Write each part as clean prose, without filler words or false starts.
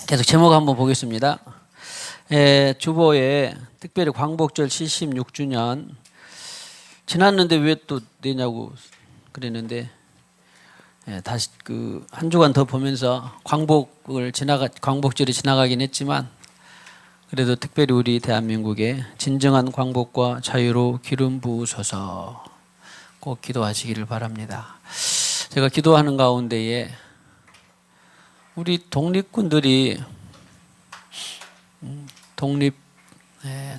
계속 제목 한번 보겠습니다. 주보에 특별히 광복절 76주년 지났는데 왜 또 내냐고 그랬는데 다시 그 한 주간 더 보면서 광복절이 지나가긴 했지만 그래도 특별히 우리 대한민국의 진정한 광복과 자유로 기름 부으소서 꼭 기도하시기를 바랍니다. 제가 기도하는 가운데에 우리 독립군들이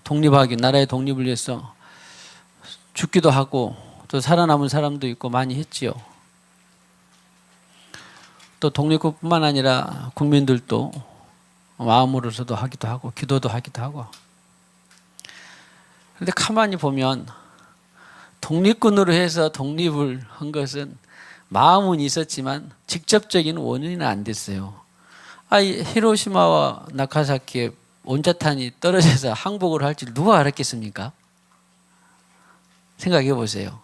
독립하기, 나라의 독립을 위해서 죽기도 하고 또 살아남은 사람도 있고 많이 했지요. 또 독립군뿐만 아니라 국민들도 마음으로서도 하기도 하고 기도도 하기도 하고. 그런데 가만히 보면 독립군으로 해서 독립을 한 것은 마음은 있었지만 직접적인 원인은 안 됐어요. 히로시마와 나가사키에 온자탄이 떨어져서 항복을 할 줄 누가 알았겠습니까? 생각해 보세요.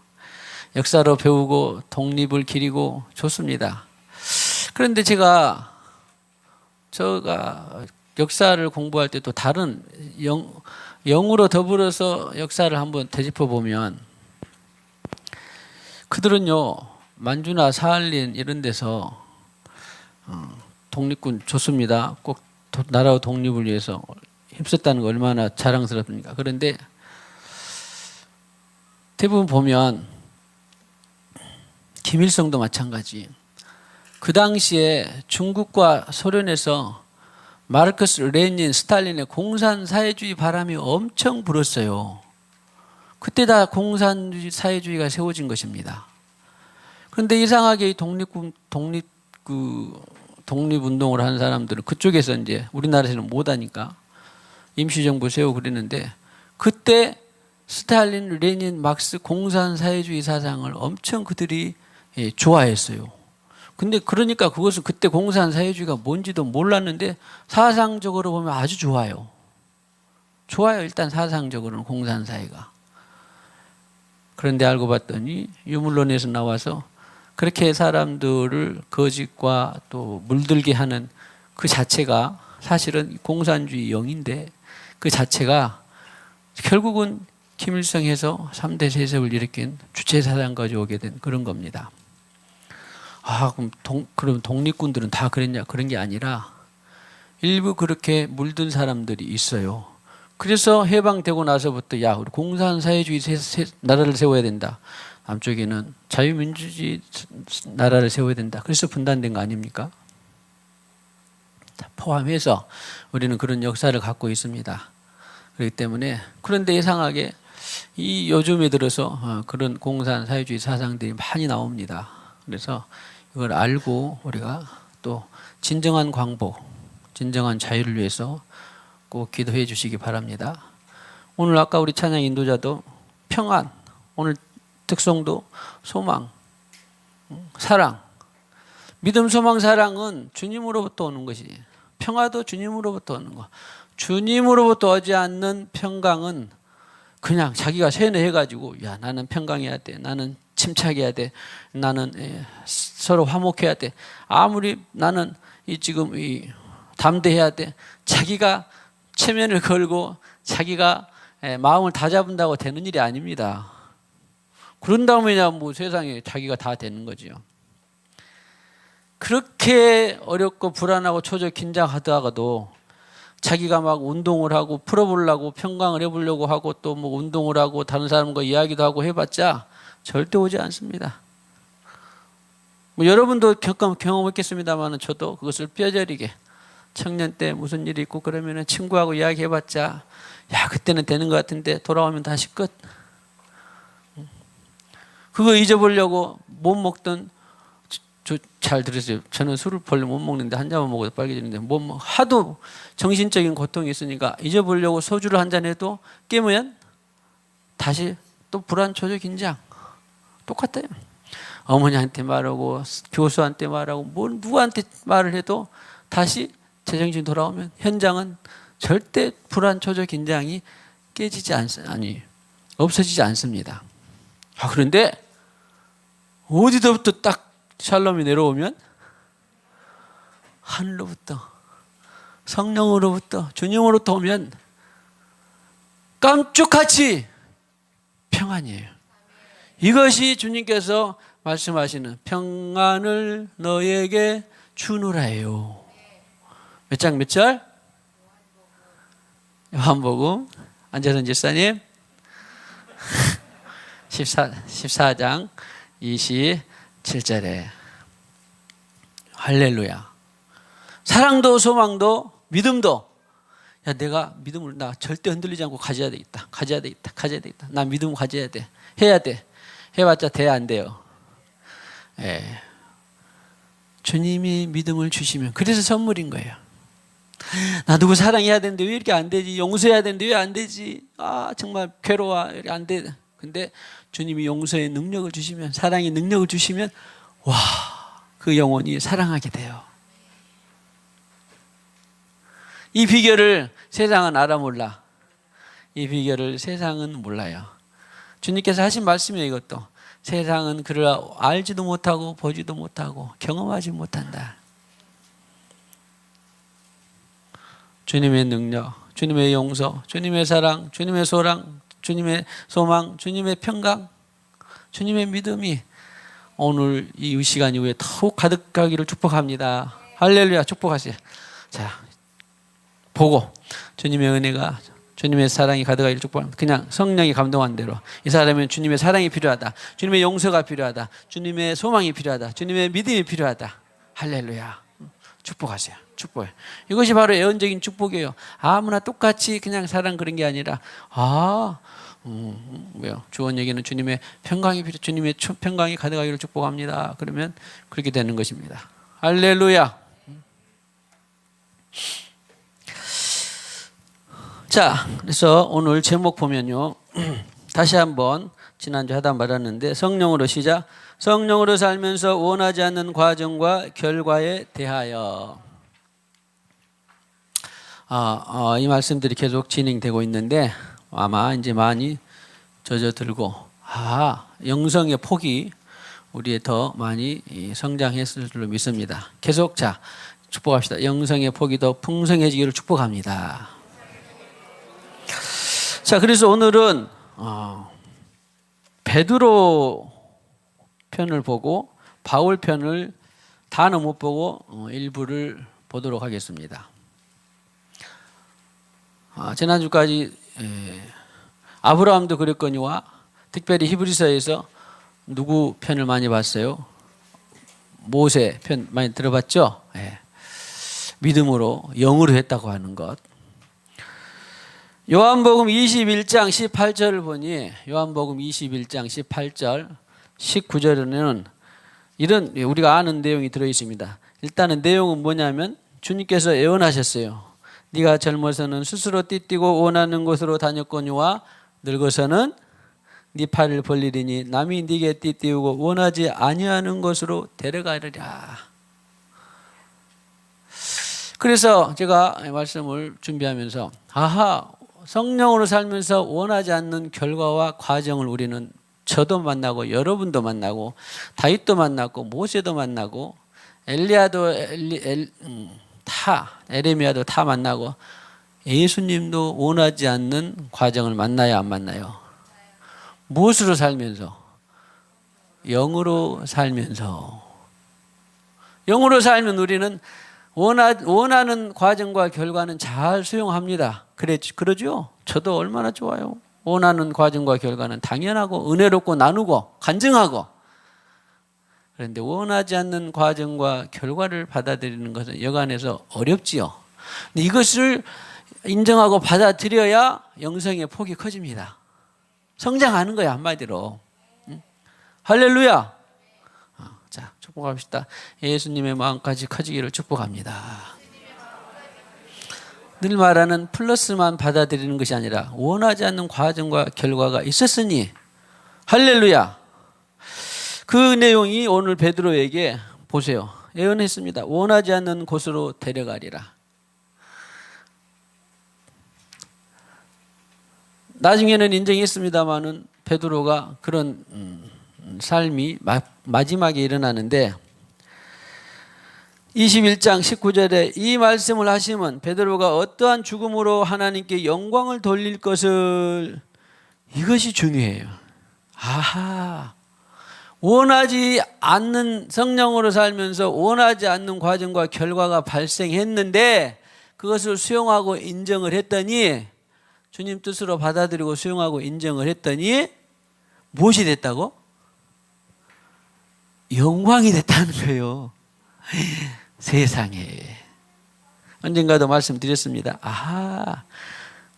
역사로 배우고 독립을 기리고 좋습니다. 그런데 제가 역사를 공부할 때 또 다른 영으로 더불어서 역사를 한번 되짚어 보면 그들은요 만주나 사할린 이런 데서 독립군 좋습니다. 꼭 나라 독립을 위해서 힘썼다는 거 얼마나 자랑스럽습니까? 그런데 대부분 보면 김일성도 마찬가지. 그 당시에 중국과 소련에서 마르크스, 레닌, 스탈린의 공산사회주의 바람이 엄청 불었어요. 그때 다 공산사회주의가 세워진 것입니다. 그런데 이상하게 독립운동을 하는 사람들은 그쪽에서 이제 우리나라에서는 못하니까 임시정부 세우고 그랬는데 그때 스탈린, 레닌, 막스 공산사회주의 사상을 엄청 그들이 좋아했어요. 근데 그러니까 그것은 그때 공산사회주의가 뭔지도 몰랐는데 사상적으로 보면 아주 좋아요. 좋아요. 일단 사상적으로는 공산사회가. 그런데 알고 봤더니 유물론에서 나와서 그렇게 사람들을 거짓과 또 물들게 하는 그 자체가 사실은 공산주의 영인데 그 자체가 결국은 김일성에서 3대 세습을 일으킨 주체사상 가져오게 된 그런 겁니다. 그럼 독립군들은 다 그랬냐? 그런 게 아니라 일부 그렇게 물든 사람들이 있어요. 그래서 해방되고 나서부터 우리 공산사회주의 나라를 세워야 된다. 남쪽에는 자유민주주의 나라를 세워야 된다. 그래서 분단된 거 아닙니까? 포함해서 우리는 그런 역사를 갖고 있습니다. 그렇기 때문에 그런데 이상하게 이 요즘에 들어서 그런 공산사회주의 사상들이 많이 나옵니다. 그래서 이걸 알고 우리가 또 진정한 광복, 진정한 자유를 위해서 꼭 기도해 주시기 바랍니다. 오늘 아까 우리 찬양 인도자도 평안, 오늘 특성도 소망, 사랑. 믿음, 소망, 사랑은 주님으로부터 오는 것이 평화도 주님으로부터 오는 거. 주님으로부터 오지 않는 평강은 그냥 자기가 세뇌해가지고 나는 평강해야 돼. 나는 침착해야 돼. 나는 서로 화목해야 돼. 아무리 나는 지금 담대해야 돼. 자기가 체면을 걸고 자기가 마음을 다잡은다고 되는 일이 아닙니다. 그런 다음에야 세상에 자기가 다 되는 거죠. 그렇게 어렵고 불안하고 초조 긴장하다가도 자기가 막 운동을 하고 풀어보려고 평강을 해보려고 하고 또 운동을 하고 다른 사람과 이야기도 하고 해봤자 절대 오지 않습니다. 여러분도 경험했겠습니다만 저도 그것을 뼈저리게 청년 때 무슨 일이 있고 그러면 친구하고 이야기해봤자 그때는 되는 것 같은데 돌아오면 다시 끝. 그거 잊어보려고 못 먹던 잘 들으세요. 저는 술을 별로 못 먹는데 한 잔만 먹어도 빨개지는데 하도 정신적인 고통이 있으니까 잊어보려고 소주를 한 잔 해도 깨면 다시 또 불안, 초조, 긴장 똑같아요. 어머니한테 말하고 교수한테 말하고 누구한테 말을 해도 다시 제정신 돌아오면 현장은 절대 불안, 초조, 긴장이 없어지지 않습니다. 그런데 어디서부터 딱 샬롬이 내려오면 하늘로부터 성령으로부터 주님으로부터 오면 깜짝같이 평안이에요. 이것이 주님께서 말씀하시는 평안을 너에게 주노라예요. 몇 장 몇 절? 요한복음 안재선 집사님 14장 27절에 할렐루야. 사랑도 소망도 믿음도, 야 내가 믿음을 나 절대 흔들리지 않고 가져야 되겠다. 가져야 되겠다. 가져야 되겠다. 나 믿음을 가져야 돼. 해야 돼. 해봤자 돼 안 돼요. 예. 주님이 믿음을 주시면 그래서 선물인 거예요. 나 누구 사랑해야 되는데 왜 이렇게 안 되지? 용서해야 되는데 왜 안 되지? 아 정말 괴로워. 이렇게 안 돼. 근데 주님이 용서의 능력을 주시면, 사랑의 능력을 주시면 와, 그 영혼이 사랑하게 돼요. 이 비결을 세상은 알아 몰라. 이 비결을 세상은 몰라요. 주님께서 하신 말씀이에요. 이것도 세상은 그를 알지도 못하고 보지도 못하고 경험하지 못한다. 주님의 능력, 주님의 용서, 주님의 사랑, 주님의 소랑, 주님의 소망, 주님의 평강, 주님의 믿음이 오늘 이 시간 이후에 더욱 가득하기를 축복합니다. 할렐루야. 축복하세요. 자, 보고 주님의 은혜가, 주님의 사랑이 가득하기를 축복합니다. 그냥 성령이 감동한 대로 이 사람은 주님의 사랑이 필요하다, 주님의 용서가 필요하다, 주님의 소망이 필요하다, 주님의 믿음이 필요하다. 할렐루야. 축복하세요. 축복해. 이것이 바로 예언적인 축복이에요. 아무나 똑같이 그냥 사랑 그런 게 아니라 뭐요? 주원 얘기는 주님의 평강이 필요, 주님의 평강이 가득하기를 축복합니다. 그러면 그렇게 되는 것입니다. 할렐루야. 자, 그래서 오늘 제목 보면요. 다시 한번 지난주 하다 말았는데 성령으로 시작. 성령으로 살면서 원하지 않는 과정과 결과에 대하여. 이 말씀들이 계속 진행되고 있는데 아마 이제 많이 젖어들고 영성의 폭이 우리의 더 많이 성장했을 줄로 믿습니다. 계속 자 축복합시다. 영성의 폭이 더 풍성해지기를 축복합니다. 자, 그래서 오늘은 베드로 편을 보고 바울 편을 다는 못 보고 일부를 보도록 하겠습니다. 지난주까지 아브라함도 그랬거니와 특별히 히브리서에서 누구 편을 많이 봤어요? 모세 편 많이 들어봤죠? 믿음으로 영으로 했다고 하는 것. 요한복음 21장 18절을 보니 요한복음 21장 18절 19절에는 이런 우리가 아는 내용이 들어있습니다. 일단은 내용은 뭐냐면 주님께서 예언하셨어요. 네가 젊어서는 스스로 띠띠고 원하는 곳으로 다녔거니와 늙어서는 네 팔을 벌리리니 남이 네게 띠띠우고 원하지 아니하는 곳으로 데려가리라. 그래서 제가 말씀을 준비하면서 성령으로 살면서 원하지 않는 결과와 과정을 우리는 저도 만나고 여러분도 만나고 다윗도 만났고 모세도 만나고 엘리야도 에레미야도 다 만나고 예수님도 원하지 않는 과정을 만나야 안 만나요? 무엇으로 살면서? 영으로 살면서. 영으로 살면 우리는 원하는 과정과 결과는 잘 수용합니다. 그러죠? 저도 얼마나 좋아요. 원하는 과정과 결과는 당연하고 은혜롭고 나누고 간증하고. 그런데 원하지 않는 과정과 결과를 받아들이는 것은 여간해서 어렵지요. 근데 이것을 인정하고 받아들여야 영성의 폭이 커집니다. 성장하는 거야, 한마디로. 할렐루야. 자, 축복합시다. 예수님의 마음까지 커지기를 축복합니다. 늘 말하는 플러스만 받아들이는 것이 아니라 원하지 않는 과정과 결과가 있었으니 할렐루야. 그 내용이 오늘 베드로에게 보세요. 예언했습니다. 원하지 않는 곳으로 데려가리라. 나중에는 인정했습니다마는 베드로가 그런 삶이 마지막에 일어나는데 21장 19절에 이 말씀을 하시면 베드로가 어떠한 죽음으로 하나님께 영광을 돌릴 것을, 이것이 중요해요. 아하, 원하지 않는, 성령으로 살면서 원하지 않는 과정과 결과가 발생했는데 그것을 수용하고 인정을 했더니, 주님 뜻으로 받아들이고 수용하고 인정을 했더니 무엇이 됐다고? 영광이 됐다는 거예요. 세상에. 언젠가도 말씀드렸습니다. 아하,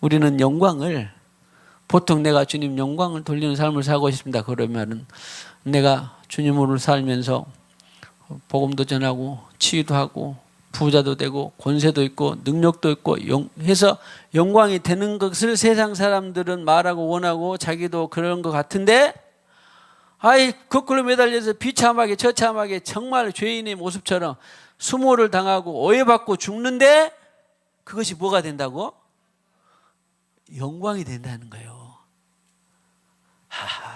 우리는 영광을, 보통 내가 주님 영광을 돌리는 삶을 살고 싶습니다. 그러면은 내가 주님으로 살면서 복음도 전하고 치유도 하고 부자도 되고 권세도 있고 능력도 있고 해서 영광이 되는 것을 세상 사람들은 말하고 원하고 자기도 그런 것 같은데, 아이 거꾸로 매달려서 비참하게 처참하게 정말 죄인의 모습처럼 수모를 당하고 오해받고 죽는데 그것이 뭐가 된다고? 영광이 된다는 거예요. 하하.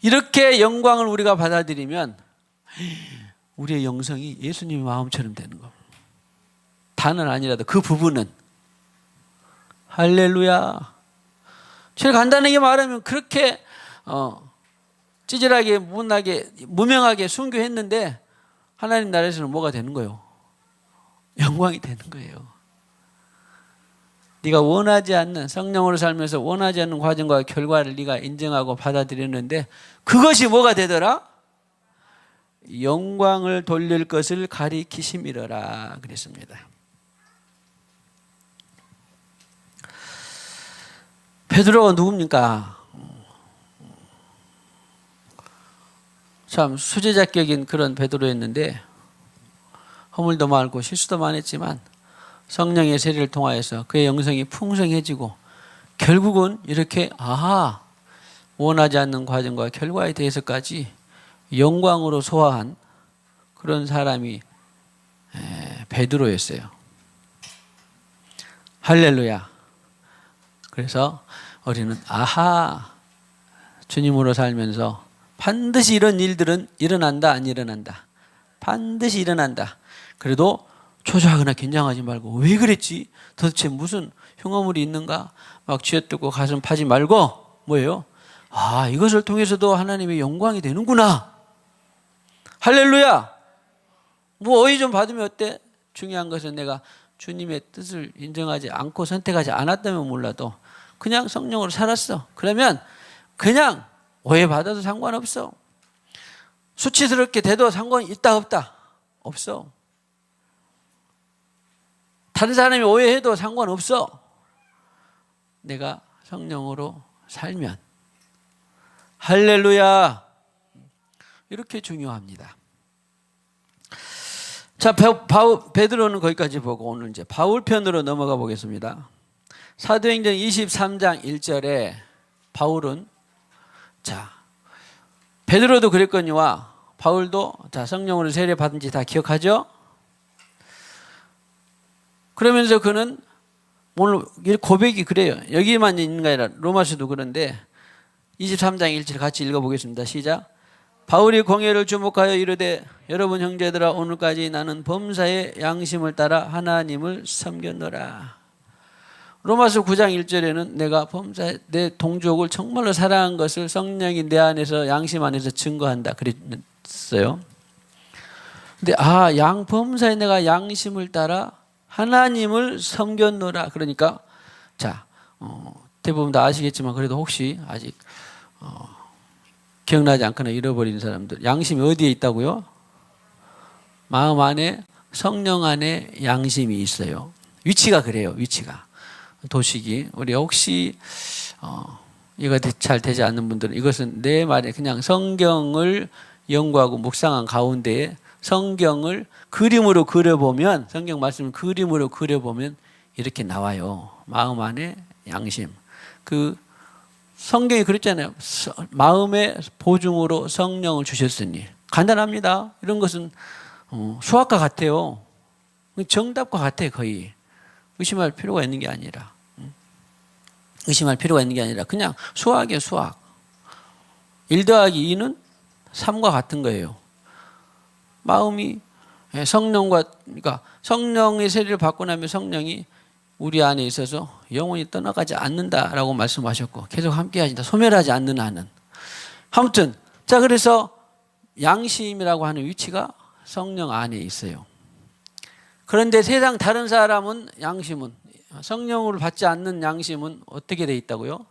이렇게 영광을 우리가 받아들이면 우리의 영성이 예수님의 마음처럼 되는 거. 다는 아니라도 그 부분은. 할렐루야. 제일 간단하게 말하면 그렇게 찌질하게 못나게 무명하게 순교했는데 하나님 나라에서는 뭐가 되는 거예요? 영광이 되는 거예요. 네가 원하지 않는, 성령으로 살면서 원하지 않는 과정과 결과를 네가 인정하고 받아들였는데 그것이 뭐가 되더라? 영광을 돌릴 것을 가리키심이러라 그랬습니다. 베드로가 누굽니까? 참 수제자격인 그런 베드로였는데 허물도 많고 실수도 많았지만 성령의 세례를 통하여서 그의 영성이 풍성해지고 결국은 이렇게 아하, 원하지 않는 과정과 결과에 대해서까지 영광으로 소화한 그런 사람이 베드로였어요. 할렐루야. 그래서 우리는 아하, 주님으로 살면서 반드시 이런 일들은 일어난다, 안 일어난다? 반드시 일어난다. 그래도 초조하거나 긴장하지 말고 왜 그랬지? 도대체 무슨 흉어물이 있는가? 막 쥐어뜯고 가슴 파지 말고 뭐예요? 아, 이것을 통해서도 하나님의 영광이 되는구나. 할렐루야. 뭐 어이 좀 받으면 어때? 중요한 것은 내가 주님의 뜻을 인정하지 않고 선택하지 않았다면 몰라도 그냥 성령으로 살았어. 그러면 그냥 오해받아도 상관없어. 수치스럽게 돼도 상관이 있다 없다? 없어. 다른 사람이 오해해도 상관없어. 내가 성령으로 살면. 할렐루야. 이렇게 중요합니다. 자, 베드로는 거기까지 보고 오늘 이제 바울 편으로 넘어가 보겠습니다. 사도행전 23장 1절에 바울은, 자, 베드로도 그랬거니와 바울도 자, 성령으로 세례 받은지 다 기억하죠? 그러면서 그는 오늘 고백이 그래요. 여기만 있는 게 아니라 로마서도 그런데 23장 1절 같이 읽어보겠습니다. 시작. 바울이 공회를 주목하여 이르되 여러분 형제들아 오늘까지 나는 범사의 양심을 따라 하나님을 섬겼노라. 로마서 9장 1절에는 내가 범사의 내 동족을 정말로 사랑한 것을 성령이 내 안에서 양심 안에서 증거한다 그랬어요. 근데 범사에 내가 양심을 따라 하나님을 섬겼노라. 그러니까 자, 대부분 다 아시겠지만 그래도 혹시 아직 기억나지 않거나 잃어버린 사람들, 양심이 어디에 있다고요? 마음 안에, 성령 안에 양심이 있어요. 위치가 그래요. 위치가 도식이. 우리 혹시 이거 잘 되지 않는 분들은 이것은 내 말에 그냥 성경을 연구하고 묵상한 가운데에 성경을 그림으로 그려보면, 성경 말씀을 그림으로 그려보면 이렇게 나와요. 마음 안에 양심. 그 성경이 그랬잖아요. 마음의 보증으로 성령을 주셨으니. 간단합니다. 이런 것은 수학과 같아요. 정답과 같아요. 거의. 의심할 필요가 있는 게 아니라. 의심할 필요가 있는 게 아니라 그냥 수학이에요. 수학. 1 더하기 2는 3과 같은 거예요. 마음이 성령과 그러니까 성령의 세례를 받고 나면 성령이 우리 안에 있어서 영원히 떠나가지 않는다라고 말씀하셨고 계속 함께 하신다. 소멸하지 않는 한은. 아무튼 자 그래서 양심이라고 하는 위치가 성령 안에 있어요. 그런데 세상 다른 사람은 양심은 성령을 받지 않는 양심은 어떻게 돼 있다고요?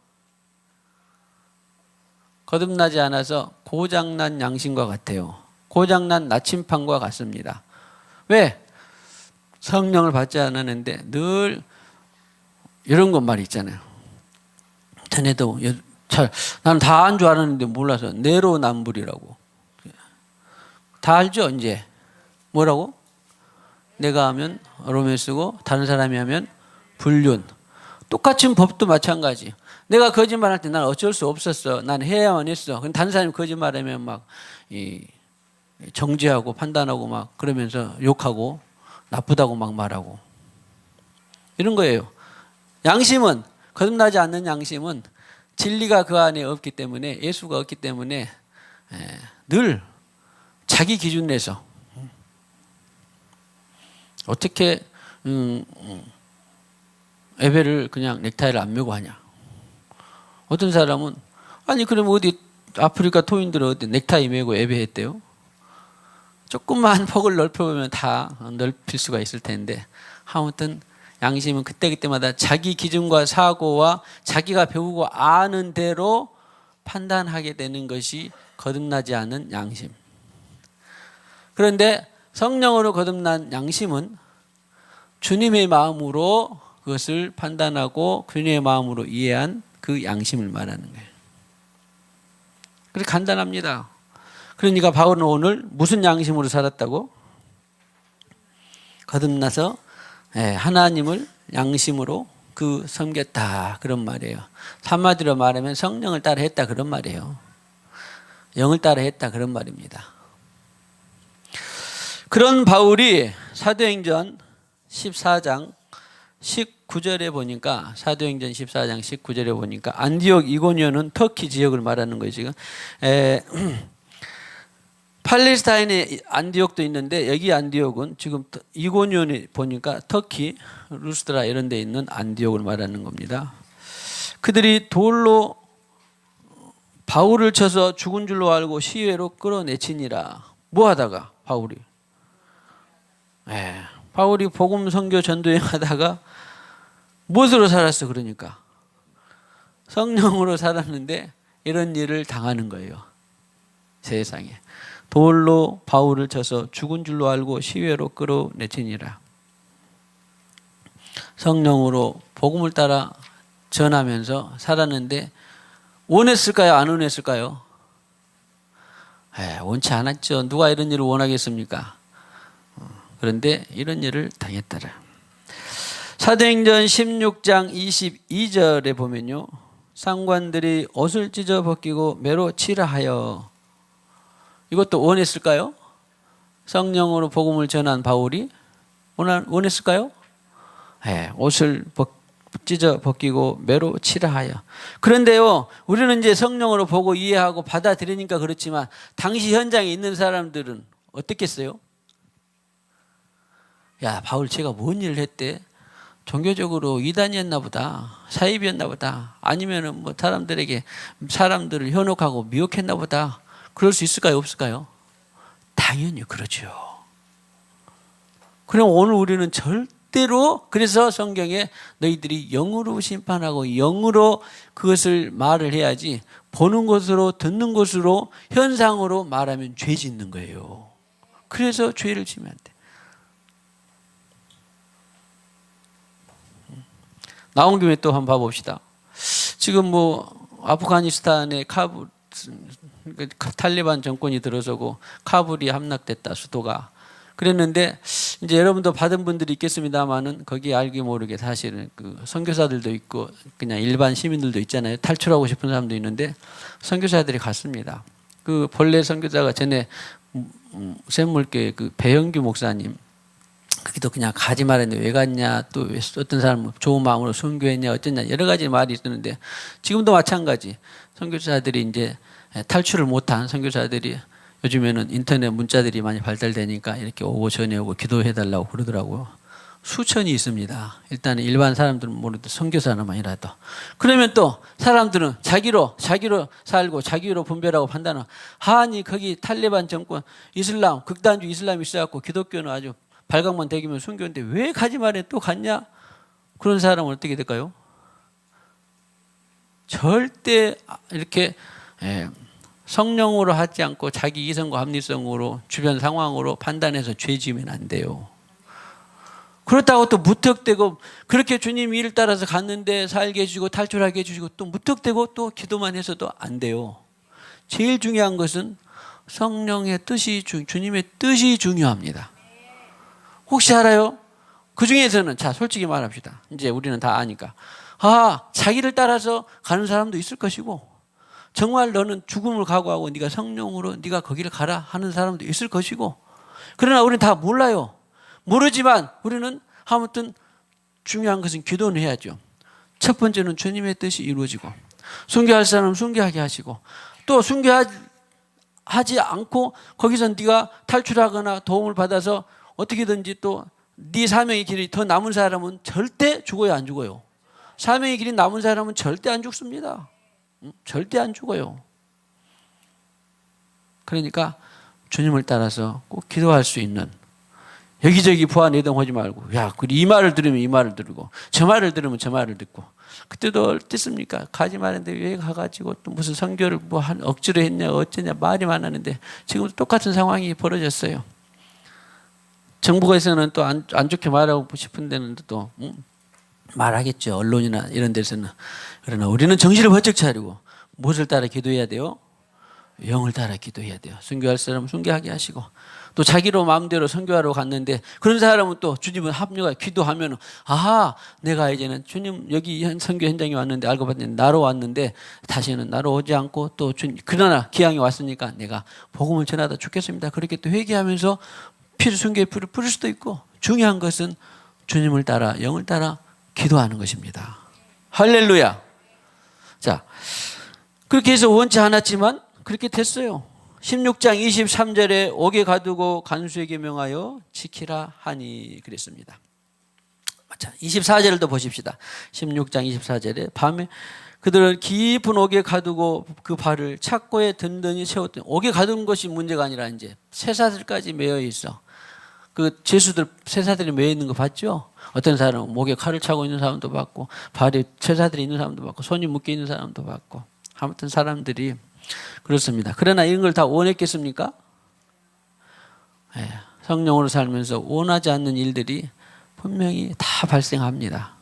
거듭나지 않아서 고장난 양심과 같아요. 고장난 나침판과 같습니다. 왜? 성령을 받지 않았는데 늘 이런 것만 있잖아요. 전에도 나는 다 안 줄 알았는데 몰라서 내로남불이라고. 다 알죠 이제. 뭐라고? 내가 하면 로맨스고 다른 사람이 하면 불륜. 똑같은 법도 마찬가지. 내가 거짓말할 때 난 어쩔 수 없었어. 난 해야만 했어. 근데 다른 사람이 거짓말하면 막 정죄하고 판단하고 막 그러면서 욕하고 나쁘다고 막 말하고 이런 거예요. 양심은 거듭나지 않는 양심은 진리가 그 안에 없기 때문에 예수가 없기 때문에 늘 자기 기준 내서 어떻게 예배를 그냥 넥타이를 안 메고 하냐. 어떤 사람은 아니 그럼 어디 아프리카 토인들은 어디 넥타이 메고 예배했대요. 조금만 폭을 넓혀보면 다 넓힐 수가 있을 텐데 아무튼 양심은 그때그때마다 자기 기준과 사고와 자기가 배우고 아는 대로 판단하게 되는 것이 거듭나지 않은 양심. 그런데 성령으로 거듭난 양심은 주님의 마음으로 그것을 판단하고 주님의 마음으로 이해한 그 양심을 말하는 거예요. 그렇게 간단합니다. 그러니까 바울은 오늘 무슨 양심으로 살았다고? 거듭나서 하나님을 양심으로 섬겼다 그런 말이에요. 한마디로 말하면 성령을 따라 했다 그런 말이에요. 영을 따라 했다 그런 말입니다. 그런 바울이 사도행전 14장 19절에 보니까 사도행전 14장 19절에 보니까 안디옥 이고니온은 터키 지역을 말하는 거예요. 지금 팔레스타인에 안디옥도 있는데 여기 안디옥은 지금 이고니온에 보니까 터키 루스드라 이런 데 있는 안디옥을 말하는 겁니다. 그들이 돌로 바울을 쳐서 죽은 줄로 알고 시외로 끌어내치니라. 뭐 하다가 바울이 복음 선교 전도행 하다가 무엇으로 살았어? 그러니까 성령으로 살았는데 이런 일을 당하는 거예요. 세상에 돌로 바울을 쳐서 죽은 줄로 알고 시외로 끌어내치니라. 성령으로 복음을 따라 전하면서 살았는데 원했을까요? 안 원했을까요? 원치 않았죠. 누가 이런 일을 원하겠습니까? 그런데 이런 일을 당했더라. 사도행전 16장 22절에 보면요. 상관들이 옷을 찢어 벗기고 매로 치라 하여. 이것도 원했을까요? 성령으로 복음을 전한 바울이 원했을까요? 옷을 찢어 벗기고 매로 치라 하여. 그런데요, 우리는 이제 성령으로 보고 이해하고 받아들이니까 그렇지만 당시 현장에 있는 사람들은 어떻겠어요? 야, 바울 제가 뭔 일을 했대? 종교적으로 이단이었나 보다. 사입이었나 보다. 아니면은 뭐 사람들을 현혹하고 미혹했나 보다. 그럴 수 있을까요? 없을까요? 당연히 그러죠. 그럼 오늘 우리는 절대로 그래서 성경에 너희들이 영으로 심판하고 영으로 그것을 말을 해야지 보는 것으로 듣는 것으로 현상으로 말하면 죄 짓는 거예요. 그래서 죄를 지면 안 돼. 나온 김에 또 한번 봐봅시다. 지금 뭐 아프가니스탄의 카불 탈리반 정권이 들어서고 카불이 함락됐다 수도가. 그랬는데 이제 여러분도 받은 분들이 있겠습니다만은 거기 알기 모르게 사실은 그 선교사들도 있고 그냥 일반 시민들도 있잖아요. 탈출하고 싶은 사람도 있는데 선교사들이 갔습니다. 그 본래 선교사가 전에 샘물교회 그 배영규 목사님. 거기도 그냥 가지 말았는데 왜 갔냐, 또 어떤 사람은 좋은 마음으로 선교했냐, 어쩌냐, 여러 가지 말이 있었는데 지금도 마찬가지. 선교사들이 이제 탈출을 못한 선교사들이 요즘에는 인터넷 문자들이 많이 발달되니까 이렇게 오고 전해오고 기도해달라고 그러더라고요. 수천이 있습니다. 일단은 일반 사람들은 모르도 선교사만이라도. 그러면 또 사람들은 자기로 살고 자기로 분별하고 판단하고, 아니 거기 탈레반 정권 이슬람 극단주의 이슬람이 있어갖고 기독교는 아주 발각만 되기면 순교인데 왜 가지 말에 또 갔냐? 그런 사람은 어떻게 될까요? 절대 이렇게 성령으로 하지 않고 자기 이성과 합리성으로 주변 상황으로 판단해서 죄 지으면 안 돼요. 그렇다고 또 무턱대고 그렇게 주님 일 따라서 갔는데 살게 해주시고 탈출하게 해주시고 또 무턱대고 또 기도만 해서도 안 돼요. 제일 중요한 것은 성령의 뜻이 주님의 뜻이 중요합니다. 혹시 알아요? 그 중에서는 자 솔직히 말합시다. 이제 우리는 다 아니까 자기를 따라서 가는 사람도 있을 것이고 정말 너는 죽음을 각오하고 네가 성령으로 네가 거기를 가라 하는 사람도 있을 것이고 그러나 우리는 다 몰라요. 모르지만 우리는 아무튼 중요한 것은 기도는 해야죠. 첫 번째는 주님의 뜻이 이루어지고 순교할 사람은 순교하게 하시고 또 순교하지 않고 거기서 네가 탈출하거나 도움을 받아서 어떻게든지 또 네 사명의 길이 더 남은 사람은 절대 죽어요 안 죽어요? 사명의 길이 남은 사람은 절대 안 죽습니다. 절대 안 죽어요. 그러니까 주님을 따라서 꼭 기도할 수 있는 여기저기 부하내동하지 말고 이 말을 들으면 이 말을 들고 저 말을 들으면 저 말을 듣고 그때도 어땠습니까? 가지 말았는데 왜 가가지고 또 무슨 선교를 억지로 했냐 어쩌냐 말이 많았는데 지금도 똑같은 상황이 벌어졌어요. 정부에서는 또 안 좋게 말하고 싶은 데는 또 말하겠죠. 언론이나 이런 데서는. 그러나 우리는 정신을 번쩍 차리고 무엇을 따라 기도해야 돼요? 영을 따라 기도해야 돼요. 순교할 사람은 순교하게 하시고 또 자기로 마음대로 선교하러 갔는데 그런 사람은 또 주님은 합류가 기도하면 내가 이제는 주님 여기 선교 현장에 왔는데 알고 봤더니 나로 왔는데 다시는 나로 오지 않고 또 주님 그러나 기왕이 왔으니까 내가 복음을 전하다 죽겠습니다. 그렇게 또 회개하면서 순교의 피를 뿌릴 수도 있고 중요한 것은 주님을 따라 영을 따라 기도하는 것입니다. 할렐루야. 자, 그렇게 해서 원치 않았지만 그렇게 됐어요. 16장 23절에 옥에 가두고 간수에게 명하여 지키라 하니 그랬습니다. 자, 24절을 또 보십시다. 16장 24절에 밤에 그들은 깊은 옥에 가두고 그 발을 착고에 든든히 세웠더니 옥에 가둔 것이 문제가 아니라 이제 쇠사슬까지 매여 있어. 그 죄수들 쇠사슬이 매여 있는 거 봤죠? 어떤 사람은 목에 칼을 차고 있는 사람도 봤고 발에 쇠사슬이 있는 사람도 봤고 손이 묶여 있는 사람도 봤고 아무튼 사람들이 그렇습니다. 그러나 이런 걸 다 원했겠습니까? 성령으로 살면서 원하지 않는 일들이 분명히 다 발생합니다.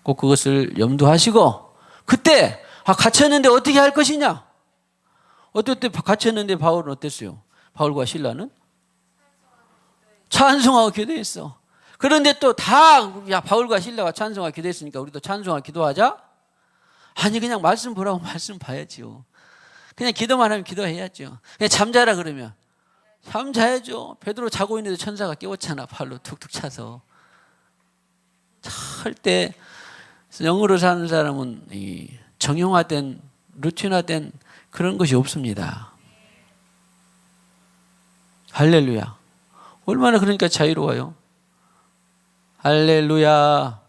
꼭 그것을 염두하시고 그때 갇혔는데 어떻게 할 것이냐? 어떨 때 갇혔는데 바울은 어땠어요? 바울과 실라는 찬송하고 기도했어. 그런데 또 바울과 실라가 찬송하고 기도했으니까 우리도 찬송하고 기도하자? 아니 그냥 말씀 보라고 말씀 봐야지요. 그냥 기도만 하면 기도해야죠. 그냥 잠자라 그러면 잠자야죠. 베드로 자고 있는데 천사가 깨웠잖아. 팔로 툭툭 차서. 절대 영으로 사는 사람은 이 정형화된 루틴화된 그런 것이 없습니다. 할렐루야. 얼마나 그러니까 자유로워요. 할렐루야.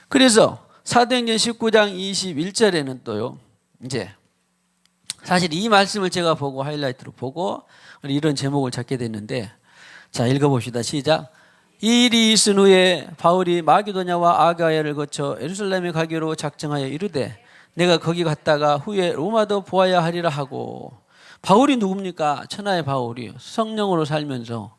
그래서 사도행전 19장 21절에는 또요. 이제 사실 이 말씀을 제가 보고 하이라이트로 보고 이런 제목을 잡게 됐는데 자 읽어봅시다. 시작. 이 일이 있은 후에 바울이 마게도냐와 아가야를 거쳐 예루살렘에 가기로 작정하여 이르되 내가 거기 갔다가 후에 로마도 보아야 하리라 하고 바울이 누굽니까? 천하의 바울이 성령으로 살면서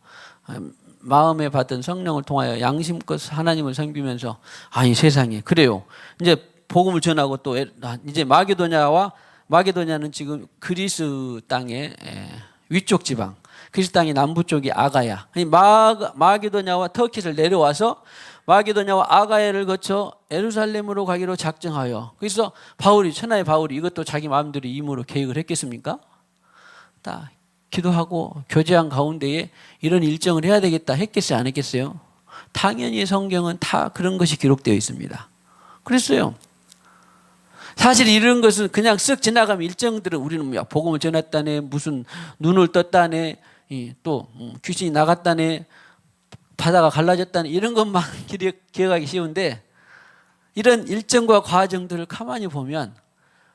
마음에 받은 성령을 통하여 양심껏 하나님을 섬기면서 아니 세상에 그래요. 이제 복음을 전하고 또 이제 마게도냐는 지금 그리스 땅의 위쪽 지방 그리스 땅의 남부 쪽이 아가야. 마게도냐와 터키를 내려와서 마게도냐와 아가야를 거쳐 예루살렘으로 가기로 작정하여 그래서 천하의 바울이 이것도 자기 마음대로 임으로 계획을 했겠습니까? 다 기도하고 교제한 가운데에 이런 일정을 해야 되겠다 했겠어요? 안 했겠어요? 당연히 성경은 다 그런 것이 기록되어 있습니다. 그랬어요. 사실 이런 것은 그냥 쓱 지나가면 일정들은 우리는 뭐 복음을 전했다네, 무슨 눈을 떴다네, 또 귀신이 나갔다네, 바다가 갈라졌다네, 이런 것만 기억하기 쉬운데, 이런 일정과 과정들을 가만히 보면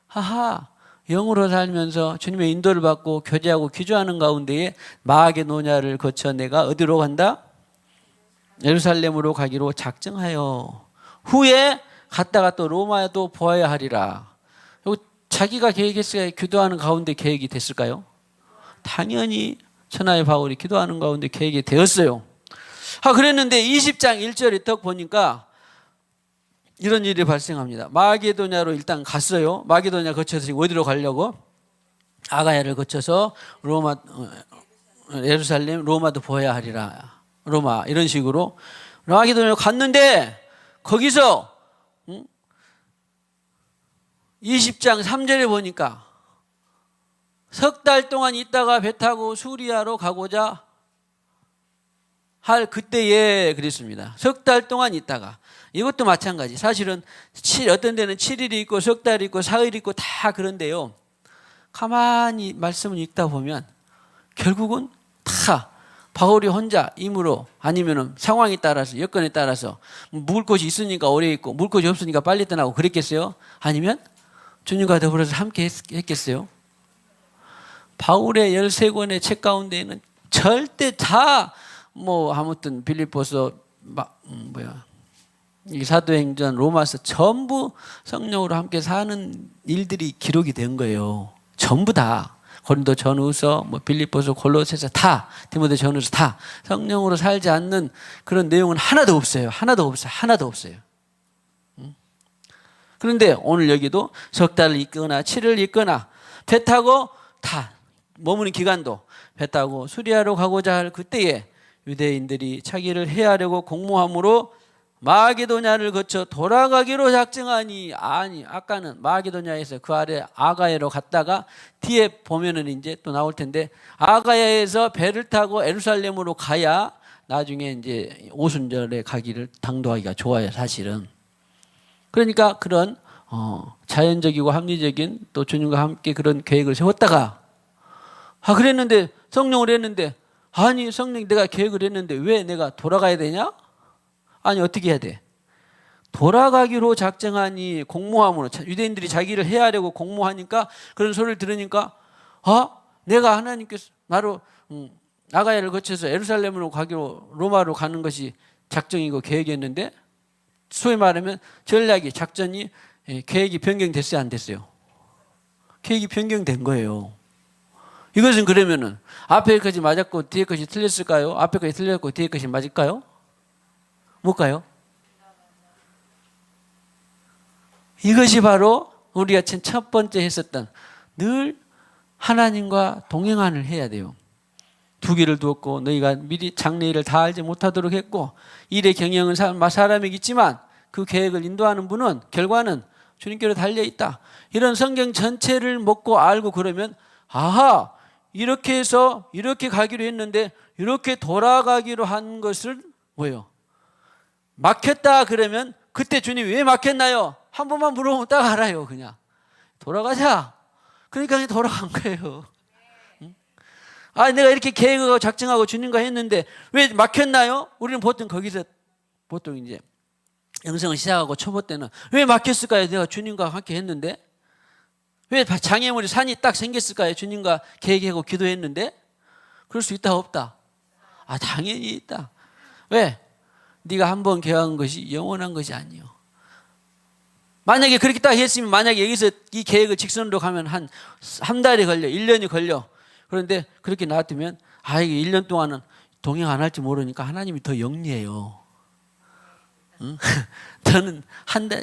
하하, 영으로 살면서 주님의 인도를 받고 교제하고 기도하는 가운데에 마악의 노냐를 거쳐 내가 어디로 간다? 예루살렘으로 가기로 작정하여 후에 갔다가 또 로마에도 보아야 하리라. 자기가 계획했어야 기도하는 가운데 계획이 됐을까요? 당연히 천하의 바울이 기도하는 가운데 계획이 되었어요. 그랬는데 20장 1절에 딱 보니까 이런 일이 발생합니다. 마게도냐로 일단 갔어요. 마게도냐 거쳐서 지금 어디로 가려고? 아가야를 거쳐서 로마, 예루살렘, 로마도 보아야 하리라. 로마, 이런 식으로 마게도냐로 갔는데 거기서 20장 3절에 보니까 석 달 동안 있다가 배 타고 수리아로 가고자 할 그때에 그랬습니다. 석 달 동안 있다가. 이것도 마찬가지. 사실은 어떤 데는 7일이 있고 석 달이 있고 사흘이 있고 다 그런데요. 가만히 말씀을 읽다 보면 결국은 다 바울이 혼자 임으로 아니면은 상황에 따라서 여건에 따라서 묵을 곳이 있으니까 오래 있고 묵을 곳이 없으니까 빨리 떠나고 그랬겠어요? 아니면 주님과 더불어서 함께 했겠어요? 바울의 13권의 책 가운데에는 절대 다 아무튼 빌립보서 이 사도행전, 로마서 전부 성령으로 함께 사는 일들이 기록이 된 거예요. 전부 다. 고린도 전후서, 빌립보서, 골로새서 다, 디모데 전후서 다 성령으로 살지 않는 그런 내용은 하나도 없어요. 하나도 없어요. 하나도 없어요. 그런데 오늘 여기도 석 달을 있거나 7을 있거나 배 타고 다 머무는 기간도 배 타고 수리아로 가고자 할 그때에 유대인들이 차기를 해하려고 공모함으로 마게도냐를 거쳐 돌아가기로 작정하니, 아니 아까는 마게도냐에서 그 아래 아가야로 갔다가 뒤에 보면은 이제 또 나올 텐데 아가야에서 배를 타고 예루살렘으로 가야 나중에 이제 오순절에 가기를 당도하기가 좋아요. 사실은. 그러니까 그런 자연적이고 합리적인 또 주님과 함께 그런 계획을 세웠다가 그랬는데 성령을 했는데 아니 성령 내가 계획을 했는데 왜 내가 돌아가야 되냐? 아니 어떻게 해야 돼? 돌아가기로 작정하니 공모함으로 유대인들이 자기를 해하려고 공모하니까 그런 소리를 들으니까 내가 하나님께서 나로 아가야를 거쳐서 예루살렘으로 가기로 로마로 가는 것이 작정이고 계획이었는데 소위 말하면 전략이 작전이 계획이 변경됐어요 안 됐어요? 계획이 변경된 거예요. 이것은 그러면은 앞에 것이 맞았고 뒤에 것이 틀렸을까요? 앞에 것이 틀렸고 뒤에 것이 맞을까요? 뭘까요? 이것이 바로 우리가 첫 번째 했었던 늘 하나님과 동행안을 해야 돼요. 두 길을 두었고 너희가 미리 장래일을 다 알지 못하도록 했고 일의 경영은 사람에게 있지만 그 계획을 인도하는 분은 결과는 주님께로 달려있다. 이런 성경 전체를 먹고 알고 그러면 이렇게 해서 이렇게 가기로 했는데 이렇게 돌아가기로 한 것을 뭐예요? 막혔다 그러면 그때 주님이 왜 막혔나요? 한 번만 물어보면 딱 알아요. 그냥 돌아가자. 그러니까 그냥 돌아간 거예요. 내가 이렇게 계획하고 작정하고 주님과 했는데 왜 막혔나요? 우리는 거기서 이제 영성을 시작하고 초보 때는 왜 막혔을까요? 내가 주님과 함께 했는데 왜 장애물이 산이 딱 생겼을까요? 주님과 계획하고 기도했는데 그럴 수 있다 없다? 당연히 있다. 왜? 네가 한 번 계획한 것이 영원한 것이 아니요. 만약에 그렇게 딱 했으면 만약에 여기서 이 계획을 직선으로 가면 한 달이 걸려 1년이 걸려. 그런데 그렇게 놔두면 이게 1년 동안은 동행 안 할지 모르니까 하나님이 더 영리해요. 저는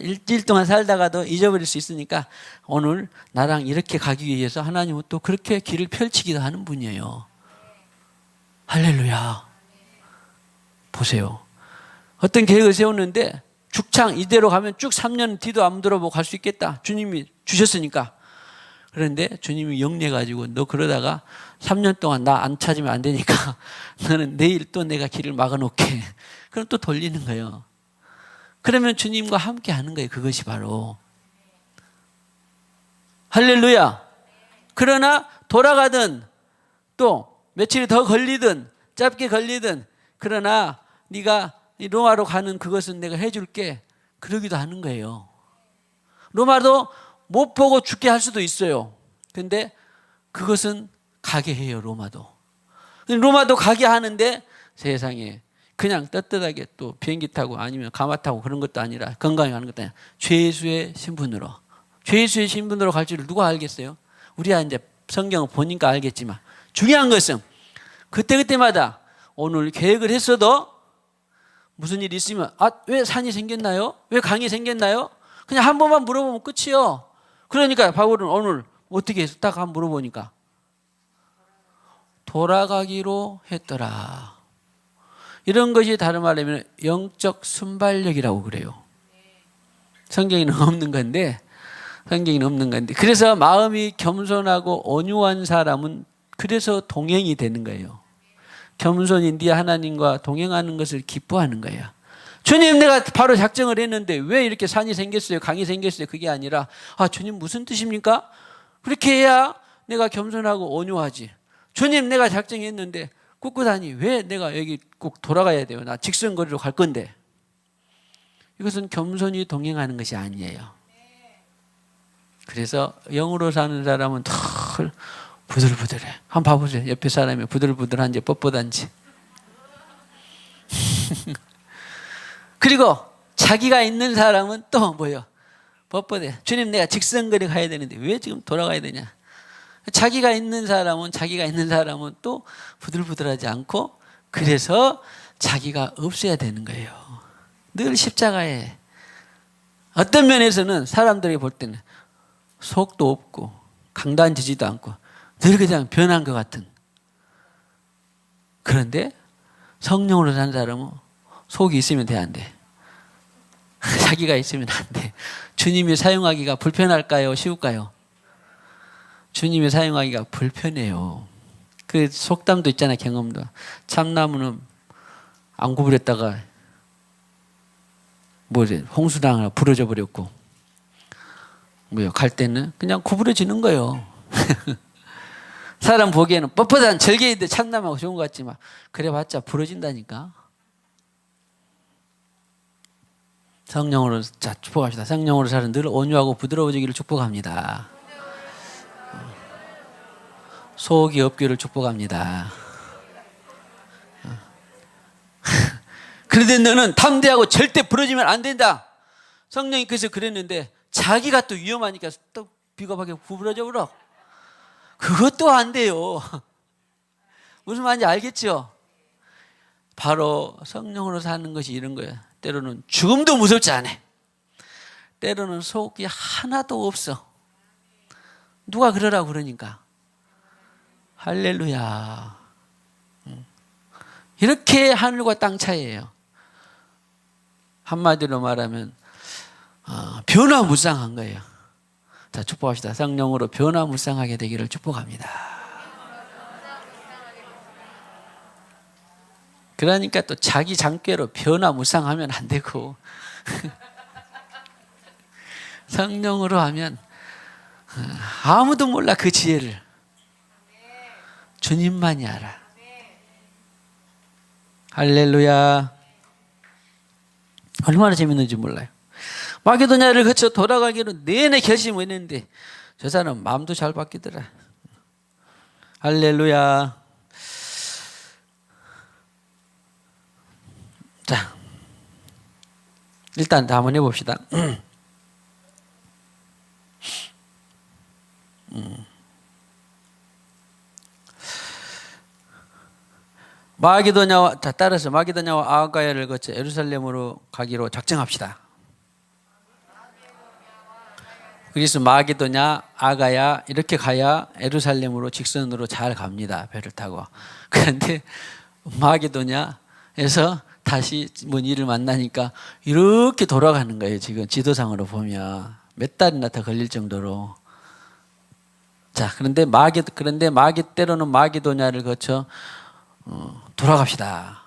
일주일 동안 살다가도 잊어버릴 수 있으니까 오늘 나랑 이렇게 가기 위해서 하나님은 또 그렇게 길을 펼치기도 하는 분이에요. 할렐루야. 보세요. 어떤 계획을 세웠는데 죽창 이대로 가면 쭉 3년 뒤도 안 돌아보고 갈 수 있겠다. 주님이 주셨으니까. 그런데 주님이 영리해가지고 너 그러다가 3년 동안 나 안 찾으면 안 되니까 너는 내일 또 내가 길을 막아놓게. 그럼 또 돌리는 거예요. 그러면 주님과 함께 하는 거예요. 그것이 바로. 할렐루야. 그러나 돌아가든 또 며칠이 더 걸리든 짧게 걸리든 그러나 네가 로마로 가는 그것은 내가 해줄게. 그러기도 하는 거예요. 로마도 못 보고 죽게 할 수도 있어요. 근데 그것은 가게 해요. 로마도 가게 하는데 세상에 그냥 떳떳하게 또 비행기 타고 아니면 가마 타고 그런 것도 아니라 건강히 가는 것도 아니라 죄수의 신분으로 갈 줄을 누가 알겠어요? 우리야 이제 성경을 보니까 알겠지만 중요한 것은 그때마다 오늘 계획을 했어도 무슨 일이 있으면 왜 산이 생겼나요? 왜 강이 생겼나요? 그냥 한 번만 물어보면 끝이요. 그러니까 바울은 오늘 어떻게 해서 딱 한번 물어보니까 돌아가기로 했더라. 이런 것이 다른 말로 하면 영적 순발력이라고 그래요. 성경에는 없는 건데 그래서 마음이 겸손하고 온유한 사람은 그래서 동행이 되는 거예요. 겸손히 네 하나님과 동행하는 것을 기뻐하는 거예요. 주님, 내가 바로 작정을 했는데 왜 이렇게 산이 생겼어요? 강이 생겼어요? 그게 아니라 주님 무슨 뜻입니까? 그렇게 해야 내가 겸손하고 온유하지. 주님, 내가 작정했는데 꿋꿋하니 왜 내가 여기 꼭 돌아가야 돼요? 나 직선거리로 갈 건데. 이것은 겸손히 동행하는 것이 아니에요. 그래서 영으로 사는 사람은 덜 부들부들해. 한번 봐보세요. 옆에 사람이 부들부들한지 뻣뻣한지. 그리고 자기가 있는 사람은 또 뭐요? 뻣뻣해. 주님, 내가 직선거리 가야 되는데 왜 지금 돌아가야 되냐? 자기가 있는 사람은 또 부들부들하지 않고 그래서 자기가 없어야 되는 거예요. 늘 십자가에. 어떤 면에서는 사람들이 볼 때는 속도 없고 강단지지도 않고 늘 그냥 변한 것 같은. 그런데 성령으로 산 사람은 속이 있으면 돼, 안 돼? 자기가 있으면 안 돼. 주님이 사용하기가 불편할까요? 쉬울까요? 주님이 사용하기가 불편해요. 그 속담도 있잖아요. 경험도. 참나무는 안 구부렸다가 홍수당하고 부러져 버렸고 갈 때는 그냥 구부러지는 거예요. 사람 보기에는 뻣뻣한 절개인데 참나무하고 좋은 것 같지만 그래봤자 부러진다니까. 성령으로 축복합시다. 성령으로 사는 늘 온유하고 부드러워지기를 축복합니다. 속이 없기를 축복합니다. 그런데 너는 담대하고 절대 부러지면 안 된다. 성령이 그래서 그랬는데 자기가 또 위험하니까 또 비겁하게 구부러져 버려. 그것도 안 돼요. 무슨 말인지 알겠죠? 바로 성령으로 사는 것이 이런 거예요. 때로는 죽음도 무섭지 않아. 때로는 속이 하나도 없어. 누가 그러라고 그러니까. 할렐루야. 이렇게 하늘과 땅 차이예요. 한마디로 말하면 변화무쌍한 거예요. 자, 축복합시다. 성령으로 변화무쌍하게 되기를 축복합니다. 그러니까 또 자기 장꾀로 변화무쌍하면 안 되고 성령으로 하면 아무도 몰라 그 지혜를. 주님만이 알아. 할렐루야. 얼마나 재밌는지 몰라요. 마게도냐를 거쳐 돌아가기로 내내 결심을 했는데 저 사람 마음도 잘 바뀌더라. 할렐루야. 자, 일단 한번 해봅시다. 따라서 마게도냐와 아가야를 거쳐 예루살렘으로 가기로 작정합시다. 그래서 마게도냐, 아가야 이렇게 가야 예루살렘으로 직선으로 잘 갑니다. 배를 타고. 그런데 마게도냐에서 다시 뭔 일을 만나니까 이렇게 돌아가는 거예요. 지금 지도상으로 보면 몇 달이나 더 걸릴 정도로. 자, 그런데 때로는 마게도냐를 거쳐 돌아갑시다.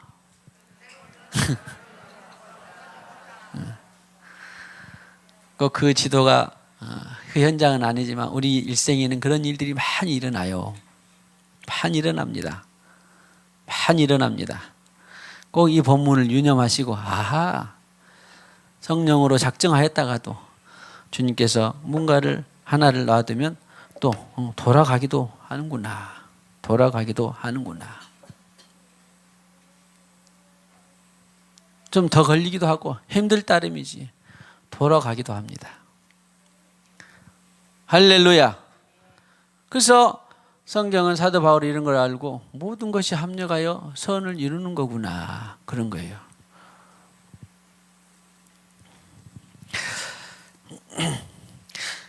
그 지도가 그 현장은 아니지만 우리 일생에는 그런 일들이 많이 일어나요. 많이 일어납니다. 많이 일어납니다. 꼭 이 본문을 유념하시고 아하, 성령으로 작정하였다가도 주님께서 뭔가를 하나를 놔두면 또 돌아가기도 하는구나. 돌아가기도 하는구나. 좀 더 걸리기도 하고 힘들 따름이지 돌아가기도 합니다. 할렐루야. 그래서 성경은 사도 바울이 이런 걸 알고 모든 것이 합력하여 선을 이루는 거구나. 그런 거예요.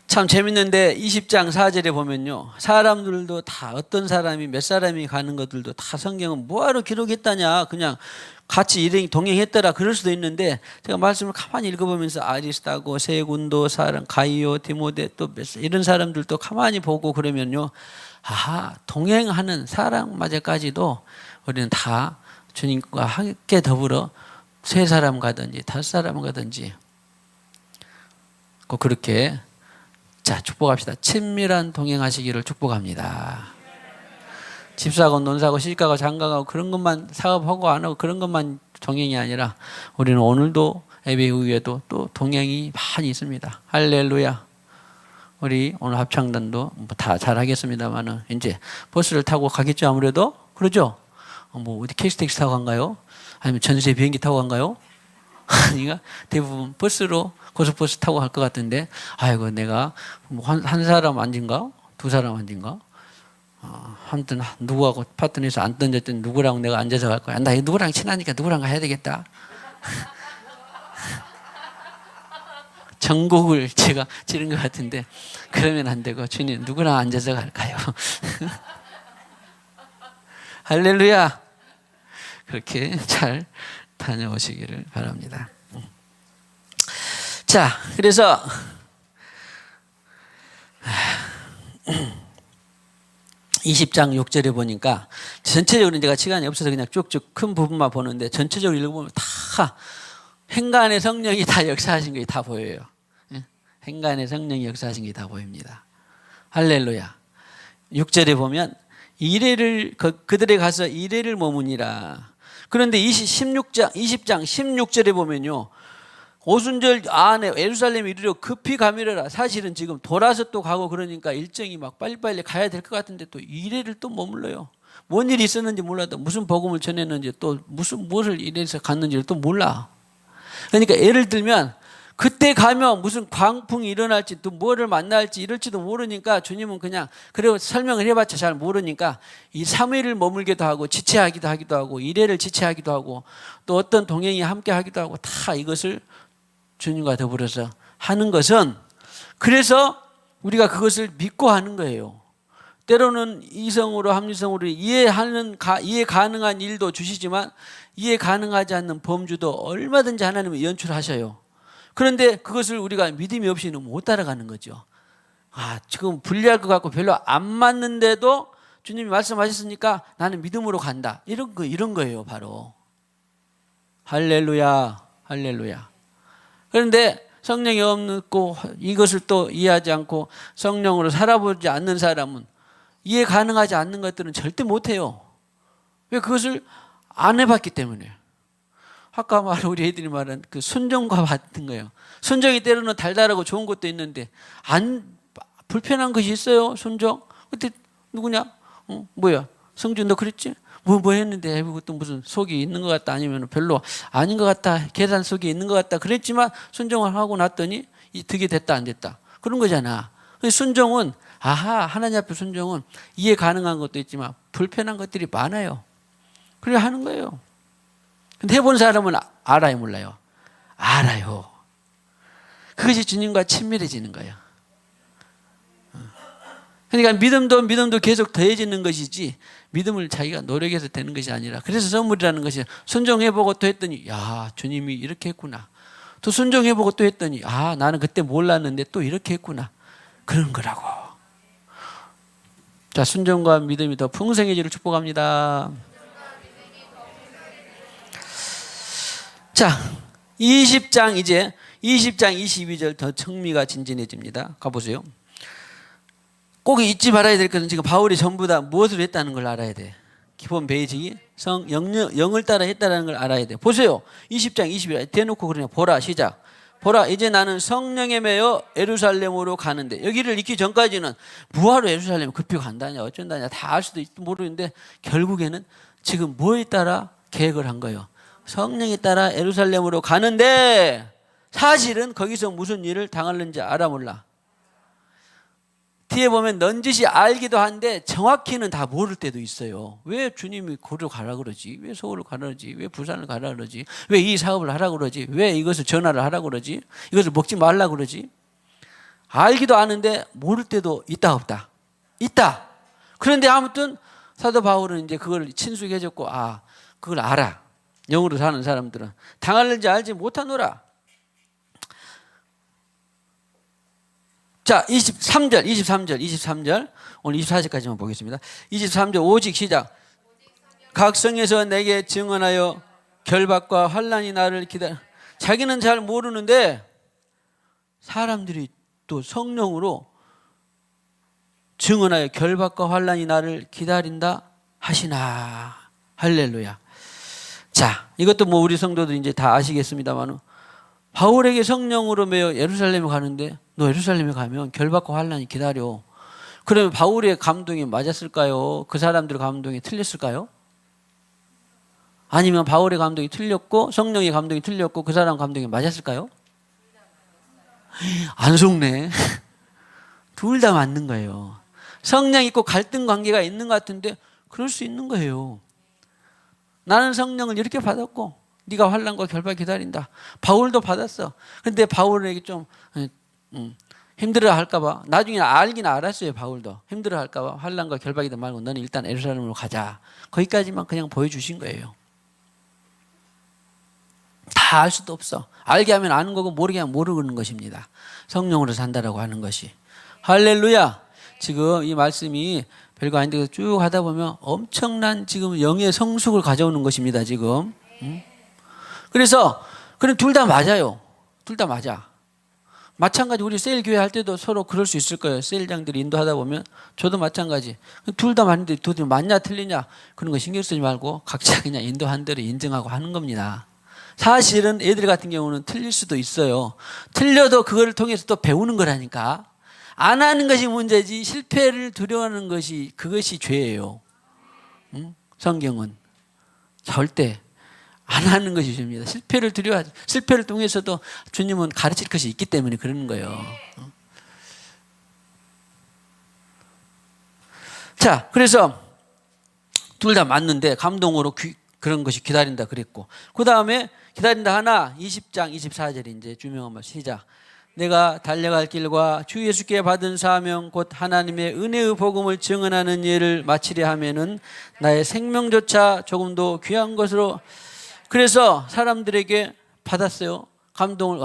참 재밌는데 20장 4절에 보면요. 사람들도 다 어떤 사람이 몇 사람이 가는 것들도 다 성경은 뭐하러 기록했다냐. 그냥 같이 동행했더라 그럴 수도 있는데 제가 말씀을 가만히 읽어보면서 아리스타고 세군도 사람 가이오 디모데 또 이런 사람들도 가만히 보고 그러면요. 아하, 동행하는 사람마저까지도 우리는 다 주님과 함께 더불어 3사람 가든지 5사람 가든지 꼭 그렇게 자 축복합시다. 친밀한 동행하시기를 축복합니다. 집 사고 논 사고 시집 가고 장가 가고 그런 것만 사업하고 안 하고 그런 것만 동행이 아니라 우리는 오늘도 예배 이후에도 또 동행이 많이 있습니다. 할렐루야. 우리 오늘 합창단도 다 잘하겠습니다만은 이제 버스를 타고 가겠죠 아무래도. 그러죠? 뭐 어디 KTX 타고 간가요? 아니면 전세 비행기 타고 간가요? 아니가 대부분 버스로 고속버스 타고 갈 것 같은데 아이고 내가 한 사람 앉은가? 2사람 앉은가? 아무튼 누구하고 파트너에서 안 던졌더니 누구랑 내가 앉아서 갈 거야. 나 누구랑 친하니까 누구랑 가야 되겠다. 전곡을 제가 지른 것 같은데 그러면 안 되고 주님 누구랑 앉아서 갈까요? 할렐루야. 그렇게 잘 다녀오시기를 바랍니다. 자, 그래서 20장 6절에 보니까 전체적으로 제가 시간이 없어서 그냥 쭉쭉 큰 부분만 보는데 전체적으로 읽어보면 다 행간의 성령이 다 역사하신 게 다 보여요. 행간의 성령이 역사하신 게 다 보입니다. 할렐루야. 6절에 보면 이레를 그들에 가서 이레를 머무니라. 그런데 20장 16절에 보면요. 오순절 안에 예루살렘에 이르러 급히 가미르라. 사실은 지금 돌아서 또 가고 그러니까 일정이 막 빨리빨리 가야 될 것 같은데 또 이래를 또 머물러요. 뭔 일이 있었는지 몰라도 무슨 복음을 전했는지 또 무엇을 이래서 갔는지를 또 몰라. 그러니까 예를 들면 그때 가면 무슨 광풍이 일어날지 또 뭐를 만날지 이럴지도 모르니까 주님은 그냥 그리고 설명을 해봤자 잘 모르니까 이 3일을 머물기도 하고 지체하기도 하고 이래를 지체하기도 하고 또 어떤 동행이 함께 하기도 하고 다 이것을 주님과 더불어서 하는 것은 그래서 우리가 그것을 믿고 하는 거예요. 때로는 이성으로 합리성으로 이해 가능한 일도 주시지만 이해 가능하지 않는 범주도 얼마든지 하나님은 연출하셔요. 그런데 그것을 우리가 믿음이 없이는 못 따라가는 거죠. 지금 불리할 것 같고 별로 안 맞는데도 주님이 말씀하셨으니까 나는 믿음으로 간다. 이런 거예요, 바로. 할렐루야, 할렐루야. 그런데 성령이 없고 이것을 또 이해하지 않고 성령으로 살아보지 않는 사람은 이해 가능하지 않는 것들은 절대 못해요. 왜? 그것을 안 해봤기 때문에. 아까 우리 애들이 말한 그 순종과 같은 거예요. 순종이 때로는 달달하고 좋은 것도 있는데 불편한 것이 있어요. 순종. 그때 누구냐? 뭐야? 성준 너 그랬지? 뭐 했는데 그것도 무슨 속이 있는 것 같다 아니면 별로 아닌 것 같다 계산 속에 있는 것 같다 그랬지만 순종을 하고 났더니 득이 됐다 안 됐다 그런 거잖아. 순종은 하나님 앞에 순종은 이해 가능한 것도 있지만 불편한 것들이 많아요. 그래 하는 거예요. 근데 해본 사람은 알아요 몰라요? 알아요. 그것이 주님과 친밀해지는 거예요. 그러니까 믿음도 계속 더해지는 것이지 믿음을 자기가 노력해서 되는 것이 아니라 그래서 선물이라는 것이 순종해보고 또 했더니 야 주님이 이렇게 했구나. 또 순종해보고 또 했더니 나는 그때 몰랐는데 또 이렇게 했구나. 그런 거라고. 자, 순종과 믿음이 더 풍성해지를 축복합니다. 자, 20장 22절 더 청미가 진진해집니다. 가보세요. 꼭 잊지 말아야 될 것은 지금 바울이 전부 다 무엇을 했다는 걸 알아야 돼. 기본 베이직이 영을 따라 했다는 걸 알아야 돼. 보세요. 20장 20일 대놓고 그러냐. 보라 시작. 보라 이제 나는 성령에 매여 예루살렘으로 가는데, 여기를 읽기 전까지는 뭐하러 예루살렘 급히 간다냐 어쩐다냐 다 알 수도 모르는데, 결국에는 지금 뭐에 따라 계획을 한 거예요. 성령에 따라 예루살렘으로 가는데, 사실은 거기서 무슨 일을 당하는지 알아 몰라. 뒤에 보면 넌지시 알기도 한데 정확히는 다 모를 때도 있어요. 왜 주님이 거기로 가라 그러지? 왜 서울을 가라 그러지? 왜 부산을 가라 그러지? 왜 이 사업을 하라 그러지? 왜 이것을 전화를 하라 그러지? 이것을 먹지 말라 그러지? 알기도 아는데 모를 때도 있다 없다? 있다. 그런데 아무튼 사도 바울은 이제 그걸 친숙해 졌고, 그걸 알아. 영으로 사는 사람들은 당하는지 알지 못하노라. 자, 23절. 오늘 24절까지만 보겠습니다. 23절 오직 시작. 각 성에서 내게 증언하여 결박과 환난이 나를 기다려. 자기는 잘 모르는데 사람들이 또 성령으로 증언하여 결박과 환난이 나를 기다린다 하시나. 할렐루야. 자, 이것도 뭐 우리 성도들 이제 다 아시겠습니다만, 바울에게 성령으로 매여 예루살렘에 가는데, 너 예루살렘에 가면 결박과 환난이 기다려. 그러면 바울의 감동이 맞았을까요? 그 사람들의 감동이 틀렸을까요? 아니면 바울의 감동이 틀렸고 성령의 감동이 틀렸고 그 사람 감동이 맞았을까요? 안 속네. 둘 다 맞는 거예요. 성령 있고 갈등 관계가 있는 것 같은데 그럴 수 있는 거예요. 나는 성령을 이렇게 받았고 네가 환난과 결박 기다린다. 바울도 받았어. 근데 바울에게 좀 힘들어 할까 봐, 나중에 알긴 알았어요. 바울도 힘들어 할까 봐 환난과 결박이다 말고 너는 일단 예루살렘으로 가자. 거기까지만 그냥 보여주신 거예요. 다 알 수도 없어. 알게 하면 아는 거고 모르게 하면 모르는 것입니다. 성령으로 산다라고 하는 것이. 할렐루야. 지금 이 말씀이 별거 아닌데 쭉 하다 보면 엄청난 지금 영의 성숙을 가져오는 것입니다. 지금. 그래서 그럼 둘 다 맞아요. 둘 다 맞아. 마찬가지 우리 세일 교회 할 때도 서로 그럴 수 있을 거예요. 세일장들이 인도하다 보면 저도 마찬가지. 둘 다 맞는데 도대체 맞냐 틀리냐 그런 거 신경 쓰지 말고 각자 그냥 인도한 대로 인정하고 하는 겁니다. 사실은 애들 같은 경우는 틀릴 수도 있어요. 틀려도 그걸 통해서 또 배우는 거라니까. 안 하는 것이 문제지 실패를 두려워하는 것이 그것이 죄예요. 성경은 절대 안 하는 것이 죄입니다. 실패를 두려워하지. 실패를 통해서도 주님은 가르칠 것이 있기 때문에 그러는 거예요. 자, 그래서 둘 다 맞는데 감동으로 그런 것이 기다린다 그랬고, 그 다음에 기다린다 하나 20장 24절이 이제 유명한 말 시작. 내가 달려갈 길과 주 예수께 받은 사명 곧 하나님의 은혜의 복음을 증언하는 일을 마치려 하면은 나의 생명조차 조금도 귀한 것으로. 그래서 사람들에게 받았어요. 감동을.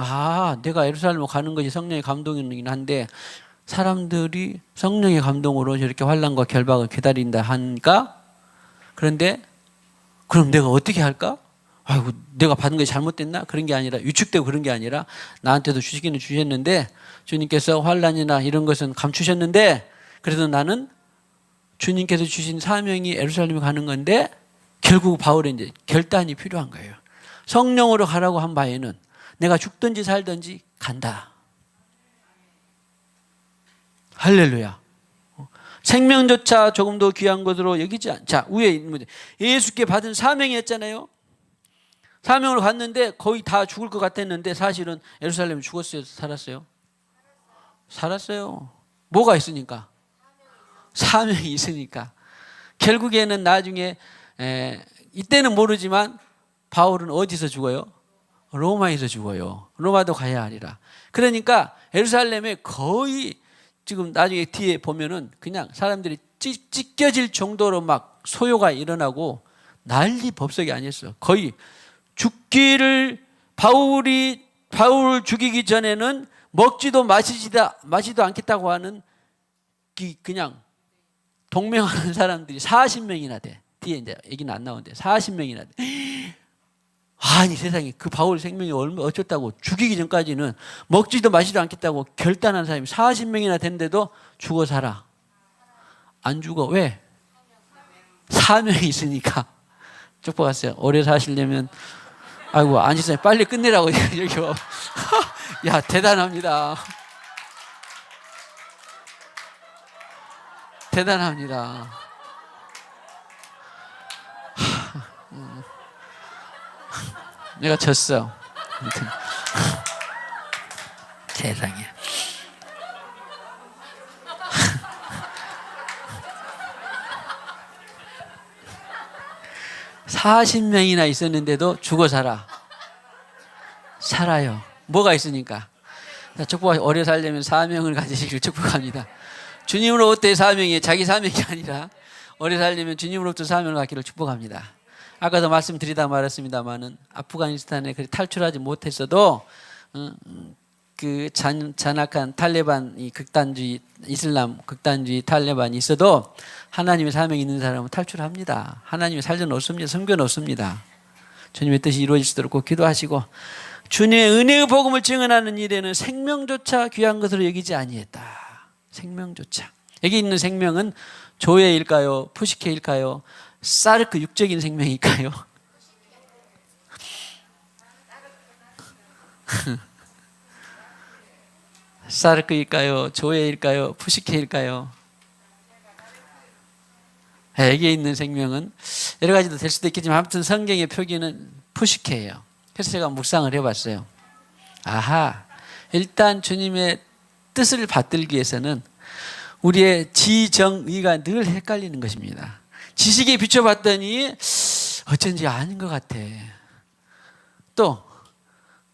내가 예루살렘으로 가는 것이 성령의 감동이긴 한데 사람들이 성령의 감동으로 저렇게 환난과 결박을 기다린다 하니까, 그런데 그럼 내가 어떻게 할까? 아이고 내가 받은 것이 잘못됐나? 그런 게 아니라, 위축되고 그런 게 아니라 나한테도 주시기는 주셨는데 주님께서 환난이나 이런 것은 감추셨는데 그래도 나는 주님께서 주신 사명이 예루살렘에 가는 건데, 결국 바울은 이제 결단이 필요한 거예요. 성령으로 가라고 한 바에는 내가 죽든지 살든지 간다. 할렐루야. 생명조차 조금도 귀한 것으로 여기지 않. 자, 위에 있는 문제. 예수께 받은 사명이었잖아요. 사명으로 갔는데 거의 다 죽을 것 같았는데 사실은 예루살렘에 죽었어요? 살았어요? 살았어요. 뭐가 있으니까? 사명이 있으니까. 결국에는 나중에 이때는 모르지만 바울은 어디서 죽어요? 로마에서 죽어요. 로마도 가야 하리라. 그러니까 예루살렘에 거의 지금 나중에 뒤에 보면은 그냥 사람들이 찢겨질 정도로 막 소요가 일어나고 난리 법석이 아니었어요. 거의 죽기를 바울을 죽이기 전에는 먹지도 마시지도 않겠다고 하는 그냥 동맹하는 사람들이 40명이나 돼. 뒤에 이제 얘기는 안 나오는데 40명이나 돼. 아니 세상에 그 바울 생명이 어쩌다고 죽이기 전까지는 먹지도 마시지도 않겠다고 결단한 사람이 40명이나 됐는데도 죽어 살아. 안 죽어. 왜? 사명이 있으니까. 축복하세요. 오래 사시려면 아이고 앉으세요. 빨리 끝내라고 여기 와. 야 대단합니다. 대단합니다. 내가 졌어. 아무튼 세상에. 사십 명이나 있었는데도 죽어 살아요. 뭐가 있으니까. 축복, 오래 살려면 사명을 가지시길 축복합니다. 주님으로부터의 사명이 자기 사명이 아니라 오래 살려면 주님으로부터 사명을 갖기를 축복합니다. 아까도 말씀드리다 말했습니다만은 아프가니스탄에 탈출하지 못했어도 그 잔악한 탈레반 이 극단주의 이슬람 극단주의 탈레반이 있어도 하나님의 사명이 있는 사람은 탈출합니다. 하나님의 살려 놓습니다. 섬겨 놓습니다. 주님의 뜻이 이루어지도록 꼭 기도하시고 주님의 은혜의 복음을 증언하는 일에는 생명조차 귀한 것으로 여기지 아니했다. 생명조차. 여기 있는 생명은 조회일까요? 푸시케일까요? 사르크 육적인 생명일까요? 사르크일까요? 조회일까요? 푸시케일까요? 여기에 있는 생명은 여러 가지도 될 수도 있겠지만 아무튼 성경의 표기는 푸시케예요. 그래서 제가 묵상을 해봤어요. 아하, 일단 주님의 뜻을 받들기 위해서는 우리의 지정의가 늘 헷갈리는 것입니다. 지식에 비춰봤더니 어쩐지 아닌 것 같아. 또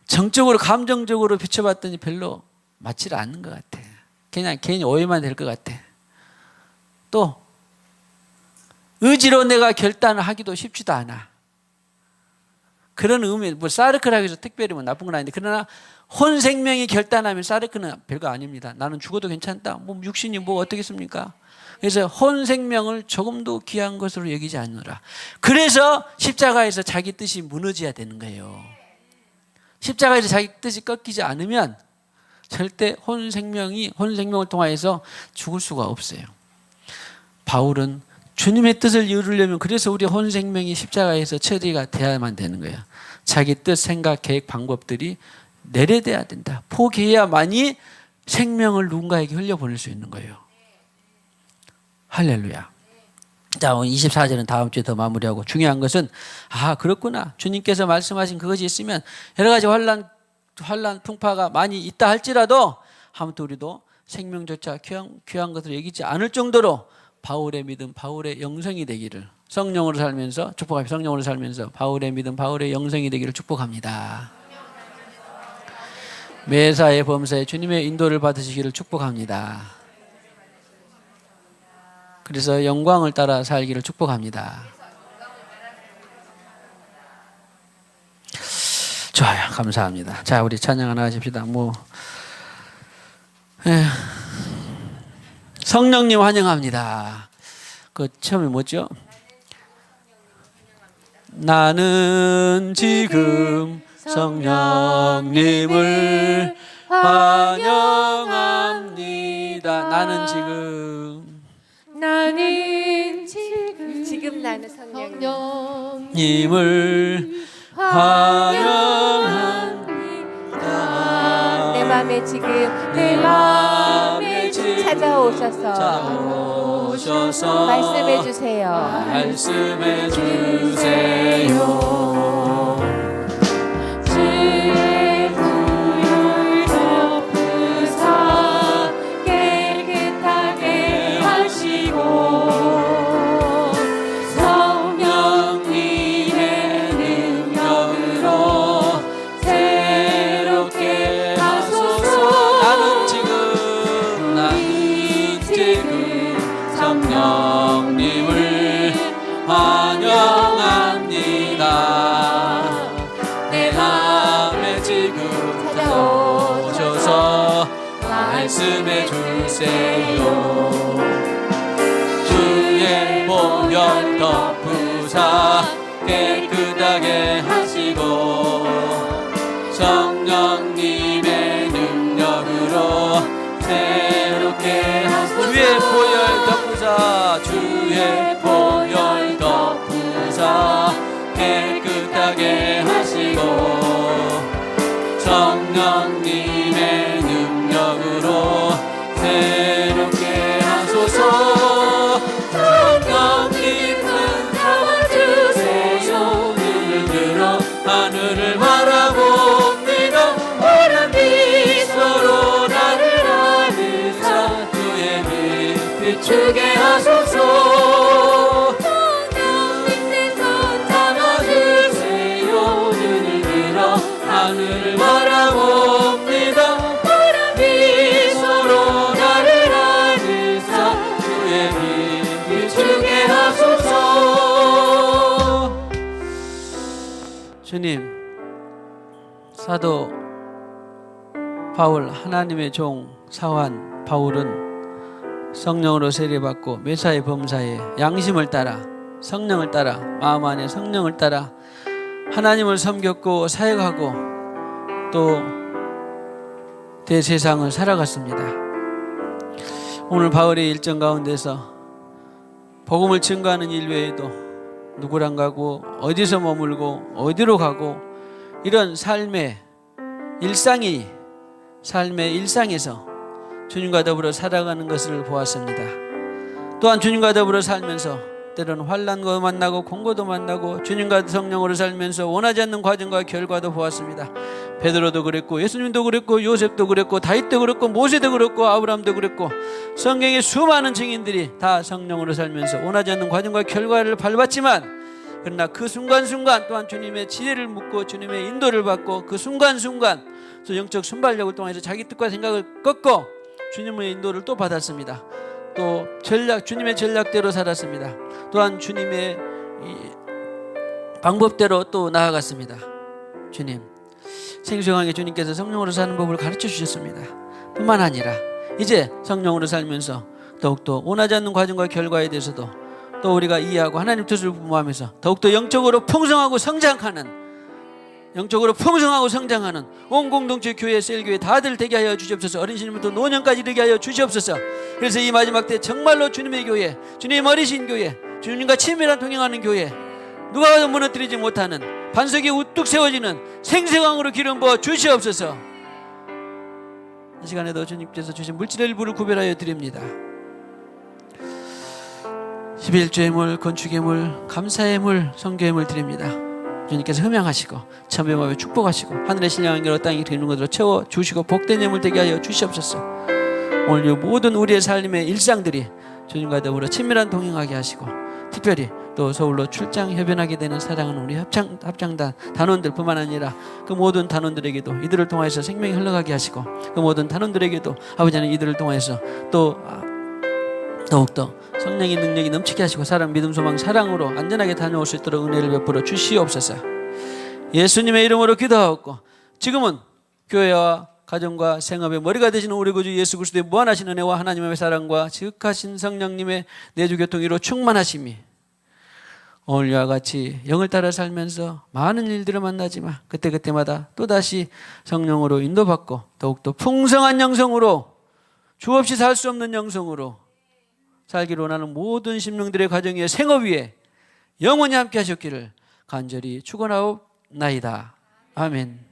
정적으로 감정적으로 비춰봤더니 별로 맞지 않는 것 같아. 그냥 괜히 오해만 될 것 같아. 또 의지로 내가 결단을 하기도 쉽지도 않아. 그런 의미, 뭐 사르크라고 해서 특별히 뭐 나쁜 건 아닌데, 그러나 혼 생명이 결단하면 사르크는 별거 아닙니다. 나는 죽어도 괜찮다. 뭐 육신이 뭐 어떻겠습니까? 그래서 혼 생명을 조금도 귀한 것으로 여기지 않노라. 그래서 십자가에서 자기 뜻이 무너져야 되는 거예요. 십자가에서 자기 뜻이 꺾이지 않으면 절대 혼 생명을 통하여서 죽을 수가 없어요. 바울은 주님의 뜻을 이루려면 그래서 우리 혼 생명이 십자가에서 처리가 돼야만 되는 거예요. 자기 뜻, 생각, 계획, 방법들이 내려돼야 된다. 포기해야만이 생명을 누군가에게 흘려보낼 수 있는 거예요. 할렐루야. 자, 24절은 다음 주에 더 마무리하고, 중요한 것은 그렇구나. 주님께서 말씀하신 그것이 있으면 여러 가지 환난 풍파가 많이 있다 할지라도 아무튼 우리도 생명조차 귀한 것으로 여기지 않을 정도로 바울의 믿음, 바울의 영성이 되기를, 성령으로 살면서 축복합니다. 성령으로 살면서 바울의 믿음, 바울의 영성이 되기를 축복합니다. 매사에 범사에 주님의 인도를 받으시기를 축복합니다. 그래서 영광을 따라 살기를 축복합니다. 좋아요. 감사합니다. 자, 우리 찬양 하나 하십시다. 성령님 환영합니다. 그 처음에 뭐죠? 나는 지금 성령님을 환영합니다. 나는 지금 나는 성령님을 환영합니다. 내 맘에 지금 찾아오셔서 말씀해 주세요. 주의 불을 덮으사 깨끗하게 하시고 성령님의 능력으로 새롭게 하소서. 나는 지금 성령님을 환영합니다. 내 맘에 지금 찾아오셔서 말씀해 주세요. 주의 보혈 덮으사 깨끗하게 하시고 성령님의 능력으로 새롭게 하소서. 주의 보혈 덮으사 성령님의 능력으로 새롭게 하소서. 성령님 은 나와주세요. 눈을 들어 하늘을 바라봅니다. 오랜 미소로 나를 안으사 주의 빛 비추게 하소서. 하늘을 바라봅니다. 오랜 미소로 나를 안으사 주의 빛 비추게 하소서. 주님, 사도 바울, 하나님의 종 사환 바울은 성령으로 세례받고 매사에 범사에 양심을 따라, 성령을 따라, 마음 안에 성령을 따라 하나님을 섬겼고 사역하고 또 대세상을 살아갔습니다. 오늘 바울의 일정 가운데서 복음을 증거하는 일 외에도 누구랑 가고 어디서 머물고 어디로 가고 이런 삶의 일상에서 주님과 더불어 살아가는 것을 보았습니다. 또한 주님과 더불어 살면서 때로는 환난도 만나고 공고도 만나고 주님과 성령으로 살면서 원하지 않는 과정과 결과도 보았습니다. 베드로도 그랬고 예수님도 그랬고 요셉도 그랬고 다윗도 그랬고 모세도 그랬고 아브라함도 그랬고 성경의 수많은 증인들이 다 성령으로 살면서 원하지 않는 과정과 결과를 밟았지만 그러나 그 순간순간 또한 주님의 지혜를 묻고 주님의 인도를 받고 그 순간순간 또 영적 순발력을 통해서 자기 뜻과 생각을 꺾고 주님의 인도를 또 받았습니다. 또 주님의 전략대로 살았습니다. 또한 주님의 방법대로 또 나아갔습니다. 주님, 생생하게 주님께서 성령으로 사는 법을 가르쳐 주셨습니다. 뿐만 아니라 이제 성령으로 살면서 더욱더 원하지 않는 과정과 결과에 대해서도 또 우리가 이해하고 하나님 뜻을 부모하면서 더욱더 영적으로 풍성하고 성장하는 온 공동체 교회 셀교회 다들 되게 하여 주시옵소서. 어린 시절부터 노년까지 되게 하여 주시옵소서. 그래서 이 마지막 때 정말로 주님의 교회, 주님 어리신 교회, 주님과 친밀한 동행하는 교회, 누가 와도 무너뜨리지 못하는 반석이 우뚝 세워지는 생생왕으로 기름 부어 주시옵소서. 이 시간에도 주님께서 주신 물질의 일부를 구별하여 드립니다. 11조의 물, 건축의 물, 감사의 물, 성교의 물 드립니다. 주님께서 흠양하시고 천배마음에 축복하시고 하늘의 신령한 결로 땅에 기르는 것으로 채워주시고 복된 예물 되게 하여 주시옵소서. 오늘 이 모든 우리의 삶의 일상들이 주님과 더불어 친밀한 동행하게 하시고 특별히 또 서울로 출장 협연하게 되는 사랑하는 우리 합장단 단원들 뿐만 아니라 그 모든 단원들에게도 이들을 통해서 생명이 흘러가게 하시고 그 모든 단원들에게도 아버지는 이들을 통해서 또 더욱더 성령의 능력이 넘치게 하시고 사랑, 믿음, 소망, 사랑으로 안전하게 다녀올 수 있도록 은혜를 베풀어 주시옵소서. 예수님의 이름으로 기도하옵고 지금은 교회와 가정과 생업의 머리가 되시는 우리 구주 예수 그리스도의 무한하신 은혜와 하나님의 사랑과 지극하신 성령님의 내주교통으로 충만하심이 오늘과 같이 영을 따라 살면서 많은 일들을 만나지만 그때그때마다 또다시 성령으로 인도받고 더욱더 풍성한 영성으로 주없이 살 수 없는 영성으로 살기로 원하는 모든 심령들의 가정 위에 생업 위에 영원히 함께 하셨기를 간절히 축원하옵나이다. 아멘.